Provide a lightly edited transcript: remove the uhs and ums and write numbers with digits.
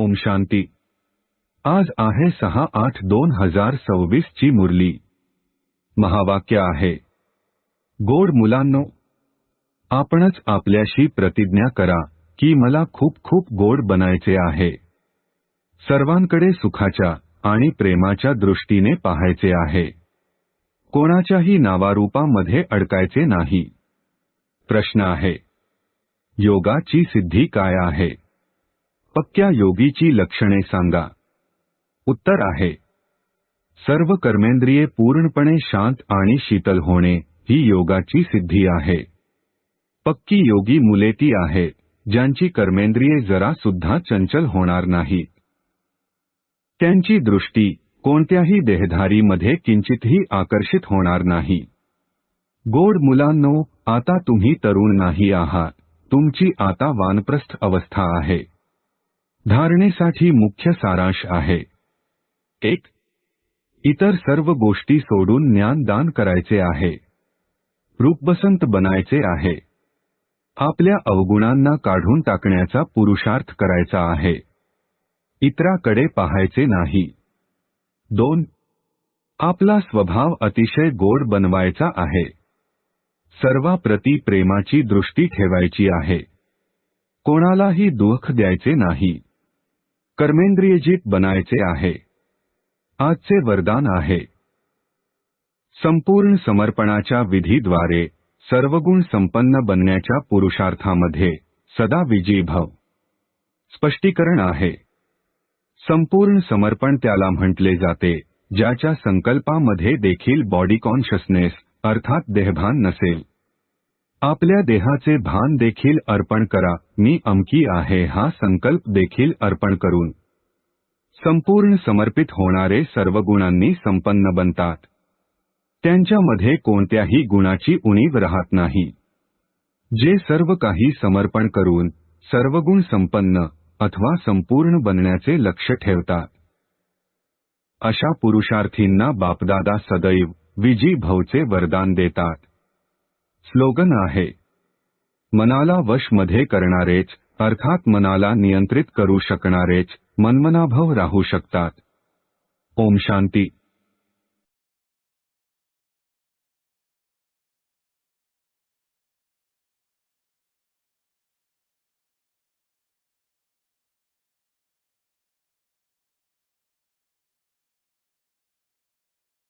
ओम शांती। आज आहे 6/8/2026 ची मुरली। महावाक्य आहे, गोड मुलांनो, आपणच आपल्याशी प्रतिज्ञा करा की मला खूप खूप गोड बनायचे आहे। सर्वांकडे सुखाच्या आणि प्रेमाच्या दृष्टीने पाहायचे आहे। कोणाच्याही नावारूपामध्ये अडकायचे नाही। प्रश्न आहे, योगाची सिद्धी काय आहे? पक्क्या योगीची लक्षणे सांगा। उत्तर आहे, सर्व कर्मेंद्रिये पूर्णपणे शांत आणि शीतल होणे ही योगाची सिद्धी आहे। पक्की योगी मुले ती आहेत ज्यांची कर्मेंद्रिये जरा सुद्धा चंचल होणार नाहीत। त्यांची दृष्टी कोणत्याही देहधारीमध्ये किंचितही आकर्षित होणार नाही। गोड मुलांनो, आता तुम्ही तरुण नाही आहात, तुमची आता वानप्रस्थ अवस्था आहे। धारणेसाठी मुख्य सारांश आहे, 1. इतर सर्व गोष्टी सोडून ज्ञानदान करायचे आहे। रूपबसंत बनायचे आहे। आपल्या अवगुणांना काढून टाकण्याचा पुरुषार्थ करायचा आहे। इतराकडे पाहायचे नाही। 2. आपला स्वभाव अतिशय गोड बनवायचा आहे। सर्वाप्रती प्रेमाची दृष्टी ठेवायची आहे। कोणालाही दुःख द्यायचे नाही। कर्मेंद्रियजित बनायचे आहे। आजचे वरदान आहे, संपूर्ण समर्पणाच्या विधीद्वारे सर्वगुण संपन्न बनण्याच्या पुरुषार्थामध्ये सदा विजयी भव। स्पष्टीकरण आहे, संपूर्ण समर्पण त्याला म्हटले जाते ज्याच्या संकल्पामध्ये देखील बॉडी कॉन्शियसनेस अर्थात देहभान नसेल। आपल्या देहाचे भान देखील अर्पण करा, मी अमकी आहे हा संकल्प देखील अर्पण करून संपूर्ण समर्पित होणारे सर्व गुणांनी संपन्न बनतात। त्यांच्यामध्ये कोणत्याही गुणाची उणीव राहत नाही। जे सर्व काही समर्पण करून सर्वगुण संपन्न अथवा संपूर्ण बनण्याचे लक्ष्य ठेवतात, अशा पुरुषार्थींना बापदादा सदैव विजयी भवचे वरदान देतात। स्लोगन आहे, मनाला वशमध्ये करणारेच अर्थात मनाला नियंत्रित करू शकणारेच मनमनाभव राहू शकतात। ओम शांती।